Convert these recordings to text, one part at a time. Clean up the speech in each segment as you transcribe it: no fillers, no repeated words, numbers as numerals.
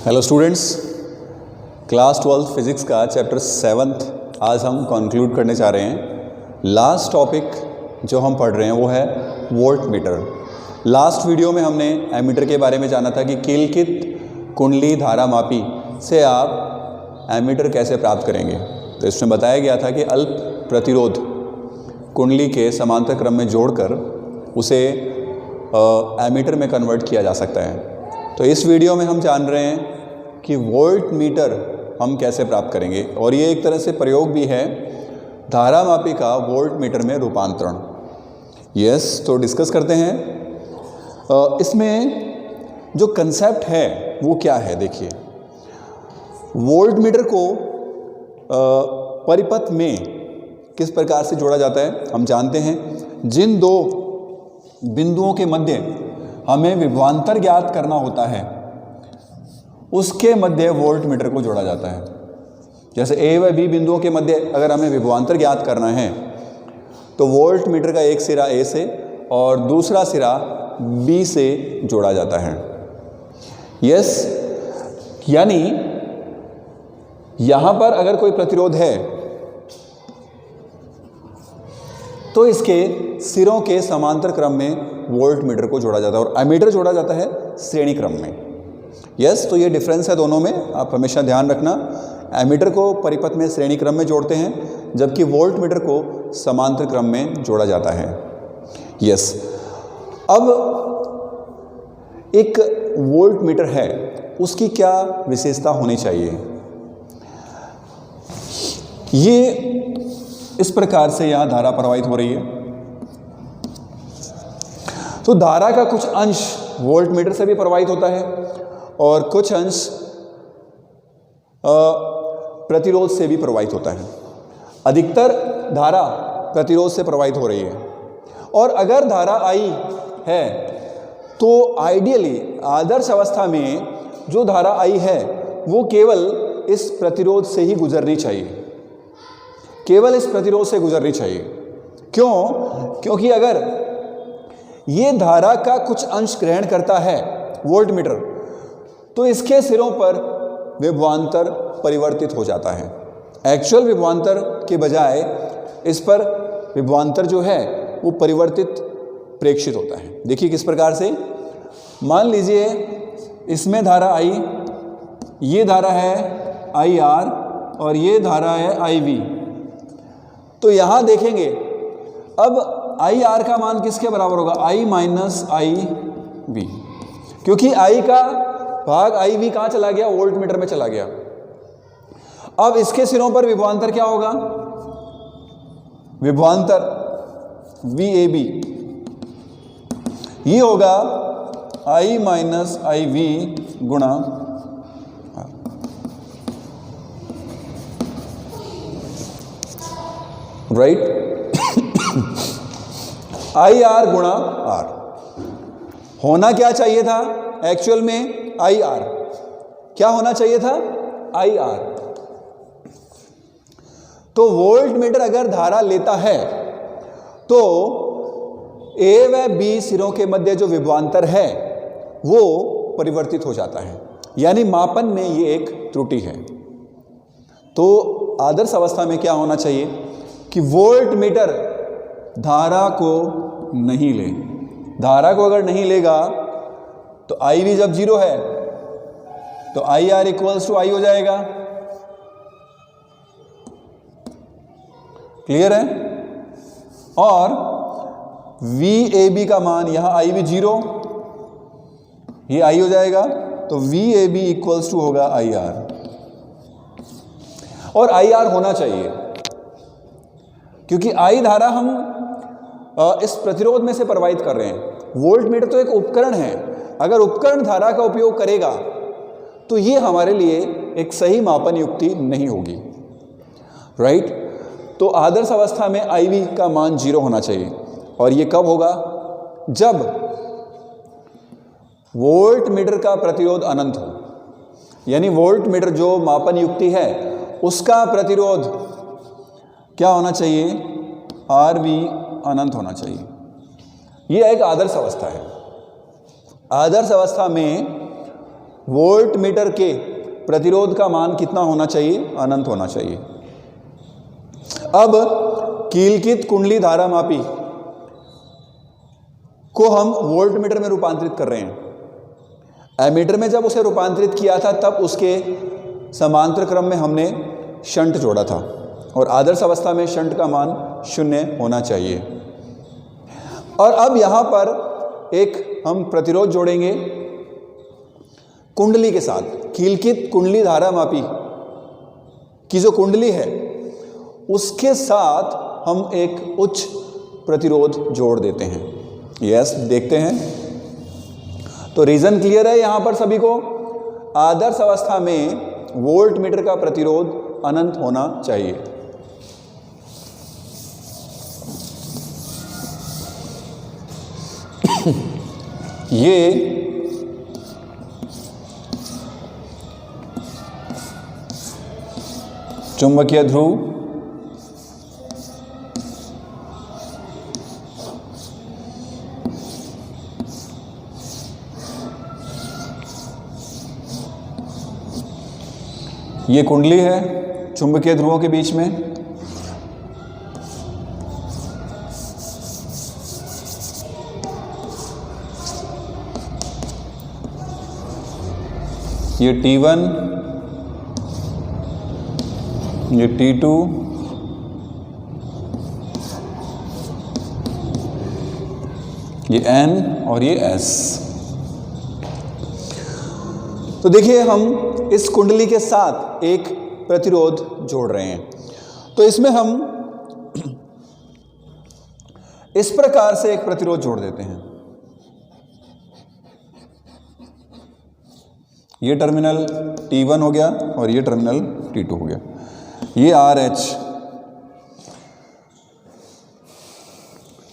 Hello students, class 12 physics का chapter 7 आज हम कंक्लूड करने जा रहे हैं। लास्ट टॉपिक जो हम पढ़ रहे हैं वो है वोल्ट मीटर। लास्ट वीडियो में हमने एमीटर के बारे में जाना था कि कीलकित कुंडली धारा मापी से आप एमीटर कैसे प्राप्त करेंगे। तो इसमें बताया गया था कि अल्प प्रतिरोध कुंडली के समांतर क्रम में जोड़कर उसे एमीटर में कन्वर्ट किया जा सकता है। तो इस वीडियो में हम जान रहे हैं कि वोल्ट मीटर हम कैसे प्राप्त करेंगे, और ये एक तरह से प्रयोग भी है धारा मापी का वोल्ट मीटर में रूपांतरण। तो डिस्कस करते हैं। इसमें जो कंसेप्ट है वो क्या है। देखिए, वोल्ट मीटर को परिपथ में किस प्रकार से जोड़ा जाता है हम जानते हैं। जिन दो बिंदुओं के मध्य हमें विभवांतर ज्ञात करना होता है उसके मध्य वोल्ट मीटर को जोड़ा जाता है। जैसे ए व बी बिंदुओं के मध्य अगर हमें विभवांतर ज्ञात करना है तो वोल्ट मीटर का एक सिरा ए से और दूसरा सिरा बी से जोड़ा जाता है। यानी यहां पर अगर कोई प्रतिरोध है तो इसके सिरों के समांतर क्रम में वोल्ट मीटर को जोड़ा जाता है और एमीटर जोड़ा जाता है श्रेणी क्रम में। तो ये डिफरेंस है दोनों में, आप हमेशा ध्यान रखना। एमीटर को परिपथ में श्रेणी क्रम में जोड़ते हैं जबकि वोल्ट मीटर को समांतर क्रम में जोड़ा जाता है। अब एक वोल्ट मीटर है, उसकी क्या विशेषता होनी चाहिए। ये इस प्रकार से यहां धारा प्रवाहित हो रही है, तो धारा का कुछ अंश वोल्ट मीटर से भी प्रवाहित होता है और कुछ अंश प्रतिरोध से भी प्रवाहित होता है। अधिकतर धारा प्रतिरोध से प्रवाहित हो रही है, और अगर धारा आई है तो आइडियली आदर्श अवस्था में जो धारा आई है वो केवल इस प्रतिरोध से ही गुजरनी चाहिए, केवल इस प्रतिरोध से गुजरनी चाहिए। क्योंकि अगर ये धारा का कुछ अंश ग्रहण करता है वोल्ट मीटर तो इसके सिरों पर विभवांतर परिवर्तित हो जाता है। एक्चुअल विभवांतर के बजाय इस पर विभवांतर जो है वो परिवर्तित प्रेक्षित होता है। देखिए किस प्रकार से, मान लीजिए इसमें धारा आई, ये धारा है आई आर और ये धारा है आई वी। तो यहां देखेंगे अब आई आर का मान किसके बराबर होगा, आई माइनस आई वी, क्योंकि आई का भाग आई वी कहां चला गया, वोल्ट मीटर में चला गया। अब इसके सिरों पर विभवांतर क्या होगा, विभवांतर वी ए बी, ये होगा आई माइनस आई वी गुणा राइट आई आर गुणा आर। होना क्या चाहिए था एक्चुअल में, आई आर। क्या होना चाहिए था, आई आर। तो वोल्ट मीटर अगर धारा लेता है तो ए व बी सिरों के मध्य जो विभवांतर है वो परिवर्तित हो जाता है, यानी मापन में ये एक त्रुटि है। तो आदर्श अवस्था में क्या होना चाहिए कि वोल्ट मीटर धारा को नहीं ले। धारा को अगर नहीं लेगा तो आई वी जब 0 है तो आई आर इक्वल्स टू आई हो जाएगा। क्लियर है। और वी ए बी का मान यहां आई वी 0, ये आई हो जाएगा, तो V A B equals to होगा आई आर। और आई आर होना चाहिए क्योंकि आई धारा हम इस प्रतिरोध में से प्रवाहित कर रहे हैं। वोल्ट मीटर तो एक उपकरण है, अगर उपकरण धारा का उपयोग करेगा तो ये हमारे लिए एक सही मापन युक्ति नहीं होगी, राइट। तो आदर्श अवस्था में आई वी का मान 0 होना चाहिए, और ये कब होगा, जब वोल्ट मीटर का प्रतिरोध अनंत हो। यानी वोल्ट मीटर जो मापन युक्ति है उसका प्रतिरोध क्या होना चाहिए, आर वी अनंत होना चाहिए। यह एक आदर्श अवस्था है। आदर्श अवस्था में वोल्ट मीटर के प्रतिरोध का मान कितना होना चाहिए? अनंत होना चाहिए। अब कीलकित कुंडली धारा मापी को हम वोल्ट मीटर में रूपांतरित कर रहे हैं। एमीटर में जब उसे रूपांतरित किया था तब उसके समांतर क्रम में हमने शंट जोड़ा था और आदर्श अवस्था में शंट का मान 0 होना चाहिए। और अब यहाँ पर एक हम प्रतिरोध जोड़ेंगे कुंडली के साथ। कीलकित कुंडली धारा मापी की जो कुंडली है उसके साथ हम एक उच्च प्रतिरोध जोड़ देते हैं। यस, देखते हैं। तो रीजन क्लियर है यहां पर सभी को? आदर्श अवस्था में वोल्ट मीटर का प्रतिरोध अनंत होना चाहिए। ये चुंबकीय ध्रुव ये कुंडली है चुंबकीय ध्रुवों के बीच में। ये T1, ये T2, ये N और ये S। तो देखिए हम इस कुंडली के साथ एक प्रतिरोध जोड़ रहे हैं। तो इसमें हम इस प्रकार से एक प्रतिरोध जोड़ देते हैं। ये टर्मिनल T1 हो गया और ये टर्मिनल T2 हो गया। ये RH,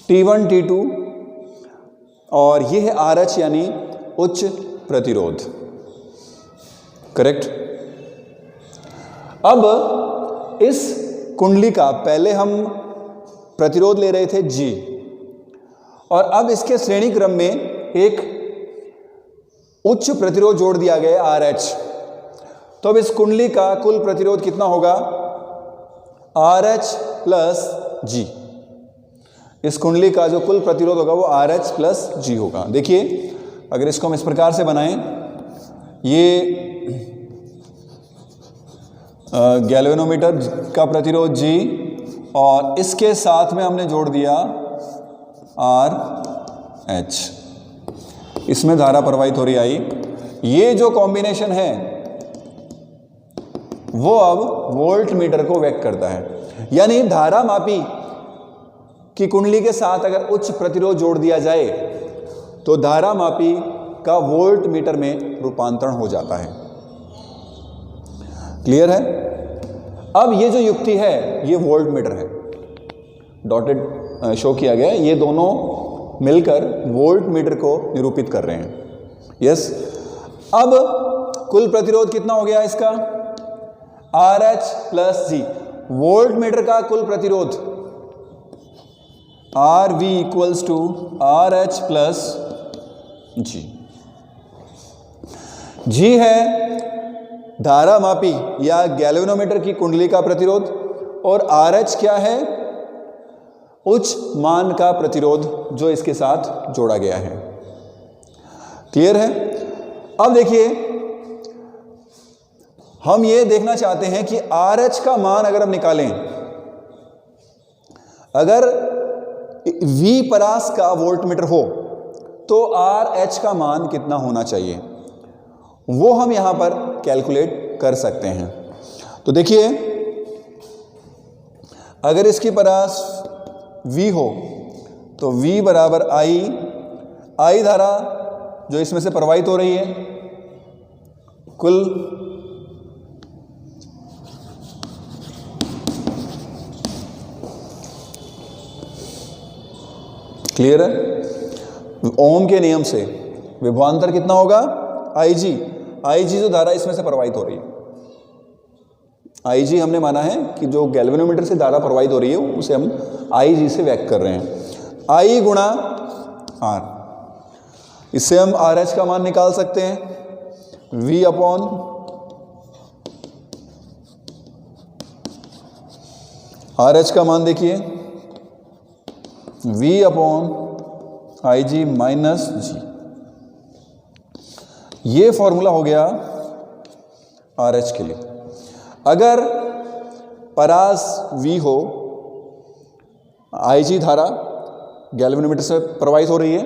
T1 T2 और ये है RH यानी उच्च प्रतिरोध। करेक्ट। अब इस कुंडली का पहले हम प्रतिरोध ले रहे थे G और अब इसके श्रेणी क्रम में एक उच्च प्रतिरोध जोड़ दिया गया RH। तो अब इस कुंडली का कुल प्रतिरोध कितना होगा? RH plus G। इस कुंडली का जो कुल प्रतिरोध होगा वो RH प्लस G होगा। देखिए अगर इसको हम इस प्रकार से बनाएं, ये गैल्वेनोमीटर का प्रतिरोध G और इसके साथ में हमने जोड़ दिया RH। इसमें धारा प्रवाहित हो रही आई। ये जो कॉम्बिनेशन है वो अब वोल्ट मीटर को व्यक्त करता है। यानी धारा मापी की कुंडली के साथ अगर उच्च प्रतिरोध जोड़ दिया जाए तो धारा मापी का वोल्ट मीटर में रूपांतरण हो जाता है। क्लियर है? अब ये जो युक्ति है ये वोल्ट मीटर है, डॉटेड शो किया गया है। ये दोनों मिलकर वोल्ट मीटर को निरूपित कर रहे हैं। यस। अब कुल प्रतिरोध कितना हो गया इसका? RH plus G। Voltmeter का कुल प्रतिरोध RV equals to RH plus G। G है धारा मापी या गैल्वेनोमीटर की कुंडली का प्रतिरोध और RH क्या है? उच्च मान का प्रतिरोध जो इसके साथ जोड़ा गया है। क्लियर है? अब देखिए हम ये देखना चाहते हैं कि RH का मान अगर हम निकालें, अगर V परास का वोल्ट मीटर हो तो RH का मान कितना होना चाहिए वो हम यहां पर कैलकुलेट कर सकते हैं। तो देखिए अगर इसकी परास V हो तो V बराबर I धारा जो इसमें से प्रवाहित हो रही है कुल क्लियर है? ओम के नियम से विभवांतर कितना होगा? IG जो धारा इसमें से प्रवाहित हो रही है। IG हमने माना है कि जो गैल्वेनोमीटर से धारा प्रवाहित हो रही है उसे हम IG से व्यक्त कर रहे हैं। I गुणा R, इससे हम RH का मान निकाल सकते हैं। V अपॉन RH का मान देखिए, V upon IG minus G। ये फॉर्मूला हो गया RH के लिए। अगर परास V हो, IG धारा गैल्वेनोमीटर से प्रवाहित हो रही है,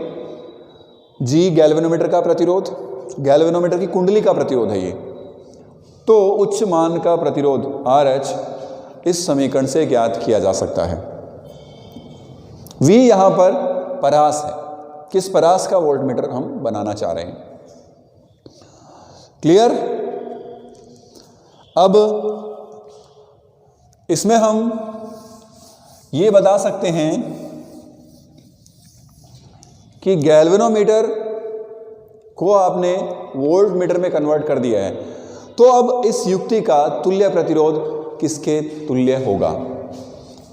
G गैल्वेनोमीटर का प्रतिरोध, गैल्वेनोमीटर की कुंडली का प्रतिरोध है ये, तो उच्च मान का प्रतिरोध RH इस समीकरण से ज्ञात किया जा सकता है। V यहां पर परास है, किस परास का वोल्टमीटर हम बनाना चाह रहे हैं। क्लियर? अब इसमें हम ये बता सकते हैं कि गैल्वेनोमीटर को आपने वोल्टमीटर में कन्वर्ट कर दिया है, तो अब इस युक्ति का तुल्य प्रतिरोध किसके तुल्य होगा?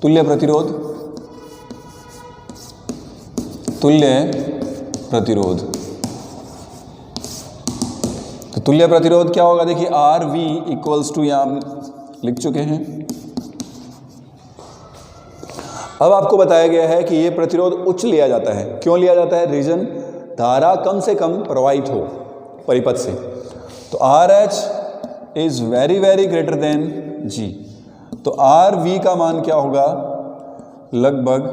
तुल्य प्रतिरोध, तुल्य प्रतिरोध, तो तुल्य प्रतिरोध क्या होगा? देखिए RV इक्वल्स टू, यहां लिख चुके हैं। अब आपको बताया गया है कि ये प्रतिरोध उच्च लिया जाता है। क्यों लिया जाता है? रीजन धारा कम से कम प्रवाहित हो परिपथ से, तो RH is very very greater than G, तो RV का मान क्या होगा? लगभग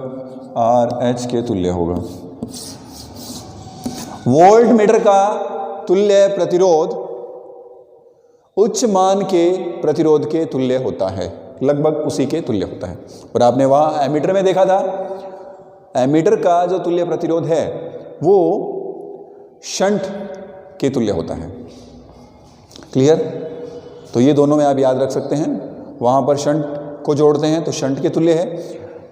RH के तुल्य होगा। वोल्टमीटर का तुल्य प्रतिरोध उच्च मान के प्रतिरोध के तुल्य होता है, लगभग उसी के तुल्य होता है। और आपने वहाँ एमीटर में देखा था, एमीटर का जो तुल्य प्रतिरोध है वो शंट के तुल्य होता है। क्लियर? तो ये दोनों में आप याद रख सकते हैं, वहाँ पर शंट को जोड़ते हैं तो शंट के तुल्य है,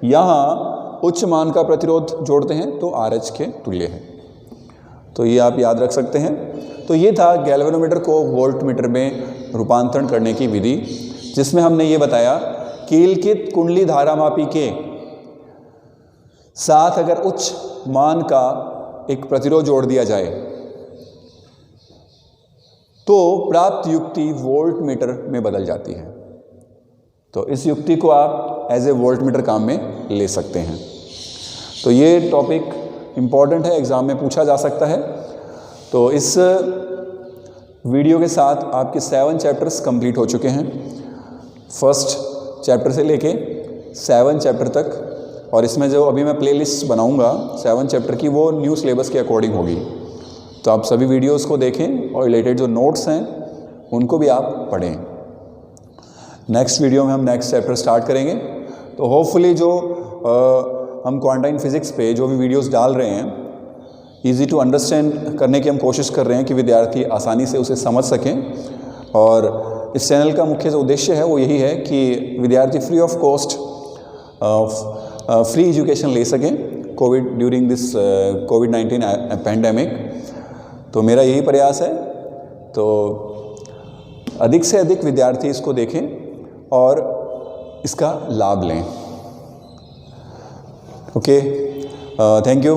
यहाँ उच्च मान का प्रतिरोध जोड़ते हैं तो RH के तुल्य है। तो ये आप याद रख सकते हैं। तो ये था गैल्वेनोमीटर को वोल्टमीटर में रूपांतरण करने की विधि, जिसमें हमने ये बताया कीलकित कुंडली धारामापी के साथ अगर उच्च मान का एक प्रतिरोध जोड़ दिया जाए तो प्राप्त युक्ति वोल्टमीटर में बदल जाती है। तो इस युक्ति को आप एज ए वोल्टमीटर काम में ले सकते हैं। तो ये टॉपिक इम्पॉर्टेंट है, एग्ज़ाम में पूछा जा सकता है। तो इस वीडियो के साथ आपके 7 चैप्टर्स कंप्लीट हो चुके हैं, फर्स्ट चैप्टर से लेके 7 चैप्टर तक। और इसमें जो अभी मैं प्लेलिस्ट बनाऊंगा 7 चैप्टर की, वो न्यू सिलेबस के अकॉर्डिंग होगी। तो आप सभी वीडियोस को देखें और रिलेटेड जो नोट्स हैं उनको भी आप पढ़ें। नेक्स्ट वीडियो में हम नेक्स्ट चैप्टर स्टार्ट करेंगे। तो होपफुली जो हम क्वांटाइन फिजिक्स पे जो भी वीडियोस डाल रहे हैं, इजी टू अंडरस्टैंड करने की हम कोशिश कर रहे हैं कि विद्यार्थी आसानी से उसे समझ सकें। और इस चैनल का मुख्य जो उद्देश्य है वो यही है कि विद्यार्थी free of cost free education ले सकें ड्यूरिंग दिस कोविड-19 पैंडेमिक। तो मेरा यही प्रयास है। तो अधिक से अधिक विद्यार्थी इसको देखें और इसका लाभ लें। Okay, thank you.